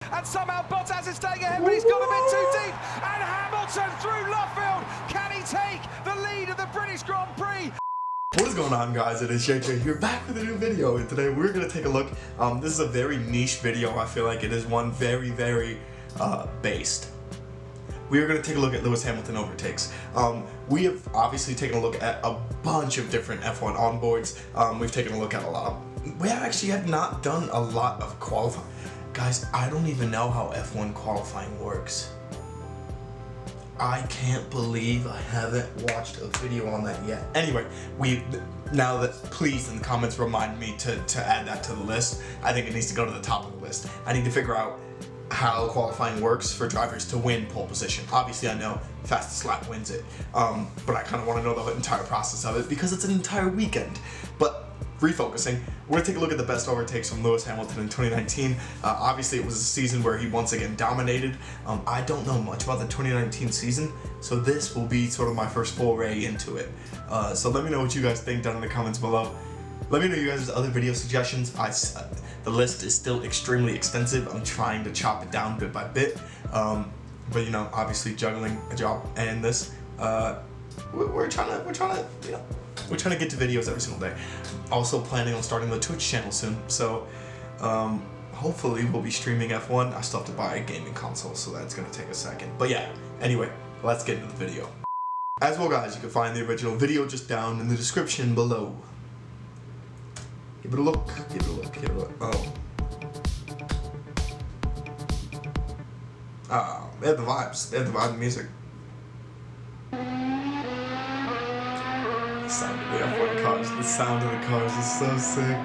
And somehow Bottas is staying ahead, but he's got a bit too deep. And Hamilton through left field. Can he take the lead of the British Grand Prix? What is going on, guys? It is JJ here, back with a new video, and today we're going to take a look. This is a very niche video. I feel like it is one very based. We are going to take a look at Lewis Hamilton overtakes. We have obviously taken a look at a bunch of different F1 onboards. We've taken a look at a lot of... We actually have not done a lot of qualifying. Guys, I don't even know how F1 qualifying works. I can't believe I haven't watched a video on that yet. Anyway, please in the comments remind me to add that to the list. I think it needs to go to the top of the list. I need to figure out how qualifying works for drivers to win pole position. Obviously I know fastest lap wins it, but I kind of want to know the entire process of it because it's an entire weekend. But refocusing, we're going to take a look at the best overtakes from Lewis Hamilton in 2019. Obviously it was a season where he once again dominated. I don't know much about the 2019 season, so this will be sort of my first foray into it. So let me know what you guys think down in the comments below. Let me know you guys' other video suggestions. The list is still extremely extensive. I'm trying to chop it down bit by bit. But you know, obviously juggling a job and this, we're trying to get to videos every single day. Also planning on starting the Twitch channel soon, so hopefully we'll be streaming F1. I still have to buy a gaming console, so that's gonna take a second. But yeah, anyway, let's get into the video. As well, guys, you can find the original video just down in the description below. Give it a look, give it a look, give it a look. They have the vibes, they have the vibe of music. The sound of the F1 cars, the sound of the cars is so sick.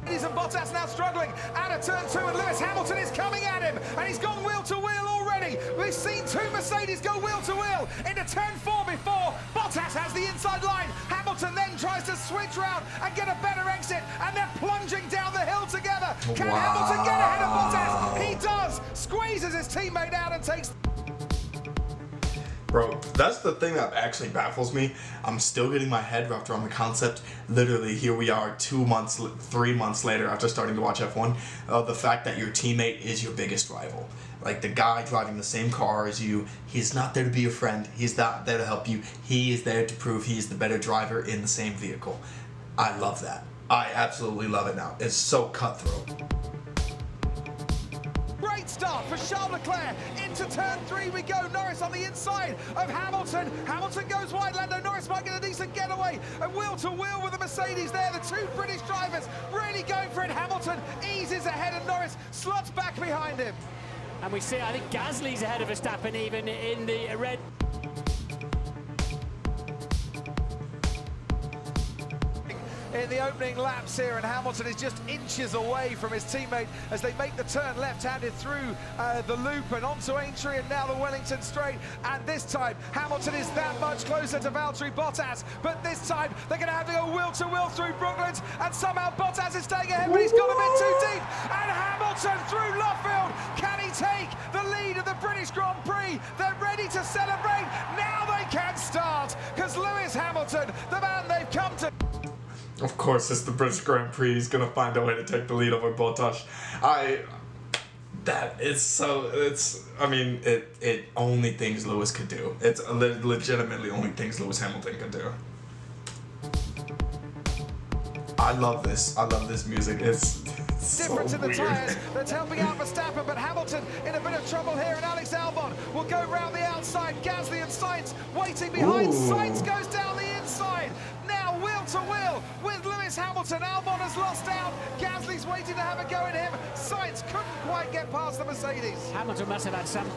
And Bottas now struggling out of turn 2, and Lewis Hamilton is coming at him, and he's gone wheel to wheel already. We've seen two Mercedes go wheel to wheel into turn 4 before. Bottas has the inside line. Hamilton then tries to switch round and get a better exit, and they're plunging down the hill together. Can Hamilton get ahead of Bottas? He does. Squeezes his teammate out and takes... Bro, that's the thing that actually baffles me. I'm still getting my head wrapped around the concept. Literally, here we are 3 months later after starting to watch F1. The fact that your teammate is your biggest rival. Like, the guy driving the same car as you, he's not there to be your friend. He's not there to help you. He is there to prove he is the better driver in the same vehicle. I love that. I absolutely love it now. It's so cutthroat. Great start for Charles Leclerc. Into turn 3 we go. Norris on the inside of Hamilton. Hamilton goes wide. Lando Norris might get a decent getaway. And wheel to wheel with the Mercedes there. The two British drivers really going for it. Hamilton eases ahead of Norris, slots back behind him. And we see, I think Gasly's ahead of Verstappen even in the red. In the opening laps here, and Hamilton is just inches away from his teammate as they make the turn left-handed through the loop and onto Aintree and now the Wellington straight. And this time Hamilton is that much closer to Valtteri Bottas, but this time they're going to have to go wheel-to-wheel through Brooklands, and somehow Bottas is staying ahead, but he's got a bit too deep. And Hamilton through left field. Can he take the lead of the British Grand Prix? They're ready to celebrate. Now they can start, because Lewis Hamilton, the man they've come to... Of course, it's the British Grand Prix. He's gonna find a way to take the lead over Bottas. It only things Lewis could do. It's legitimately only things Lewis Hamilton could do. I love this. I love this music. It's difference so in the weird. tyres that's helping out Verstappen, but Hamilton in a bit of trouble here, and Alex Albon will go round the outside. Gasly and Sainz waiting behind. Ooh. Sainz goes down the inside. Now wheel to wheel with Lewis Hamilton. Albon has lost out. Gasly's waiting to have a go at him. Sainz couldn't quite get past the Mercedes. Hamilton must have had some...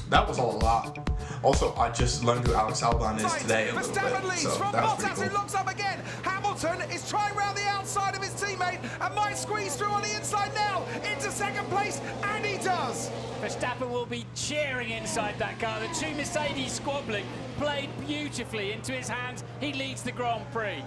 That was a lot. Also, I just learned who Alex Albon is today a little Verstappen bit, leads so from that was Bottas, pretty who cool. looks up again. Hamilton is trying round the outside of his teammate and might squeeze through on the inside now into second place, and he does. Verstappen will be cheering inside that car. The two Mercedes squabbling, played beautifully into his hands. He leads the Grand Prix.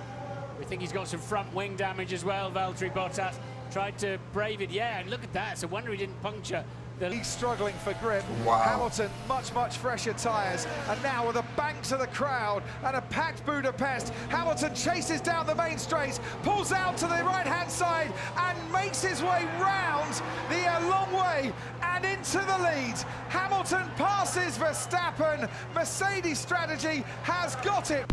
We think he's got some front wing damage as well. Valtteri Bottas tried to brave it. Yeah, and look at that. It's a wonder he didn't puncture He's struggling for grip. Wow. Hamilton, much fresher tyres. And now with a bank to the crowd and a packed Budapest, Hamilton chases down the main straight, pulls out to the right-hand side and makes his way round the long way and into the lead. Hamilton passes Verstappen. Mercedes strategy has got it.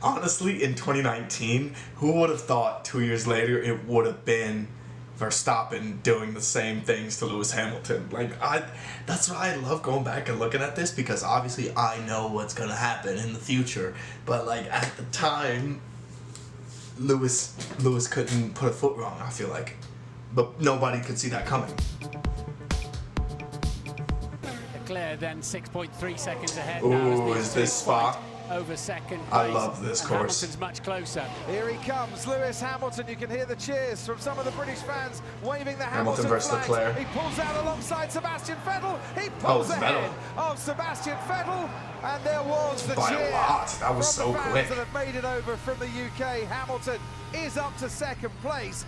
Honestly, in 2019, who would have thought 2 years later it would have been Verstappen doing the same things to Lewis Hamilton? That's why I love going back and looking at this, because obviously I know what's gonna happen in the future, but at the time, Lewis couldn't put a foot wrong, I feel like, but nobody could see that coming. Leclerc then 6.3 seconds ahead. Ooh, now is this spot? Over second place. I love this and course. Hamilton's much closer. Here he comes, Lewis Hamilton. You can hear the cheers from some of the British fans waving the Hamilton versus flags. Leclerc. He pulls out alongside Sebastian Vettel. He pulls ahead of Sebastian Vettel, and there was the By cheer a lot. That was from so the fans quick. that have made it over from the UK. Hamilton is up to second place.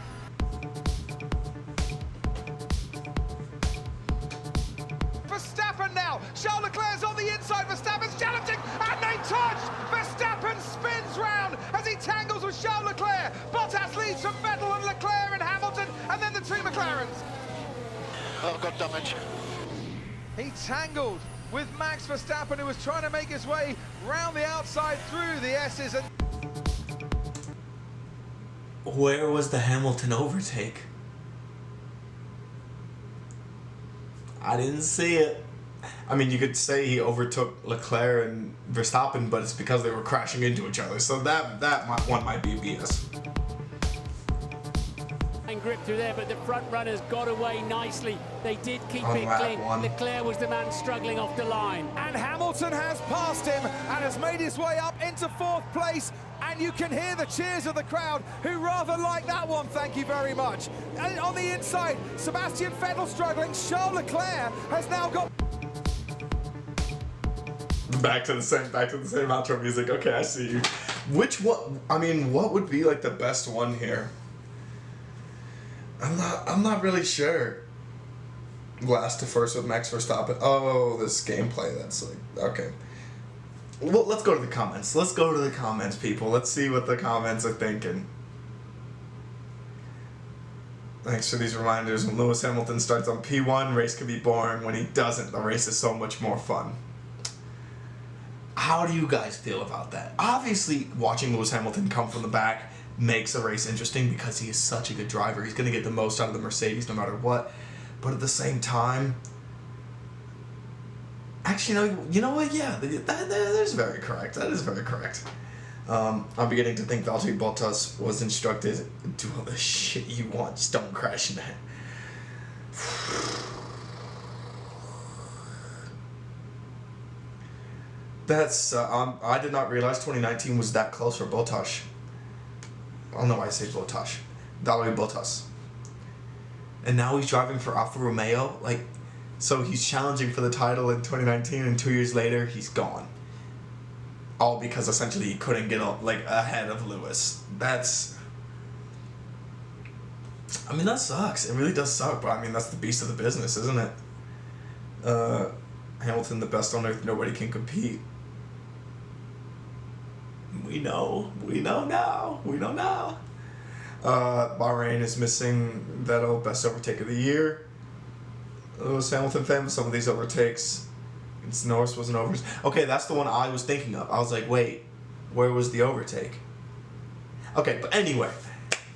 Verstappen now. Charles Leclerc's on the inside. Verstappen's challenging, and they touch. Verstappen spins round as he tangles with Charles Leclerc. Bottas leads from Vettel and Leclerc and Hamilton, and then the two McLarens. Oh, got damage. He tangled with Max Verstappen, who was trying to make his way round the outside through the S's. And Where was the Hamilton overtake? I didn't see it. I mean, you could say he overtook Leclerc and Verstappen, but it's because they were crashing into each other. So that one might be BS. And grip through there, but the front runners got away nicely. They did keep On it lap clean. one. Leclerc was the man struggling off the line. And Hamilton has passed him and has made his way up into fourth place. And you can hear the cheers of the crowd, who rather like that one, thank you very much. And on the inside, Sebastian Vettel struggling. Charles Leclerc has now got... Back to the same outro music. Okay, I see you. What would be the best one here? I'm not really sure. Last to first with Max Verstappen. Oh, this gameplay, that's okay. Well, let's go to the comments. Let's go to the comments, people. Let's see what the comments are thinking. Thanks for these reminders. When Lewis Hamilton starts on P1, race can be boring. When he doesn't, the race is so much more fun. How do you guys feel about that? Obviously, watching Lewis Hamilton come from the back makes a race interesting because he is such a good driver. He's going to get the most out of the Mercedes no matter what. But at the same time, actually, you know what? Yeah, that is very correct. That is very correct. I'm beginning to think Valtteri Bottas was instructed, do all the shit you want, just don't crash in that. That's, I did not realize 2019 was that close for Bottas. I don't know why I say Bottas. Valtteri Bottas. And now he's driving for Alfa Romeo, so he's challenging for the title in 2019, and 2 years later, he's gone. All because essentially he couldn't get ahead of Lewis. That sucks. It really does suck, but that's the beast of the business, isn't it? Hamilton, the best on earth, nobody can compete. We know now. Bahrain is missing Vettel, best overtake of the year. Lewis Hamilton fan with some of these overtakes. Norris wasn't over. Okay, that's the one I was thinking of. I was like, wait, where was the overtake? Okay, but anyway,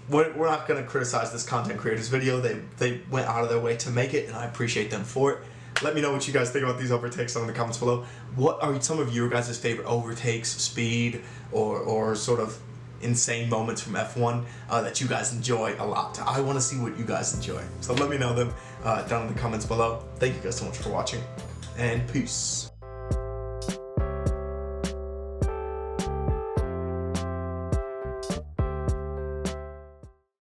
we're not going to criticize this content creators video. They went out of their way to make it, and I appreciate them for it. Let me know what you guys think about these overtakes in the comments below. What are some of your guys' favorite overtakes, speed, or sort of insane moments from F1 that you guys enjoy a lot? I want to see what you guys enjoy. So let me know them down in the comments below. Thank you guys so much for watching, and peace.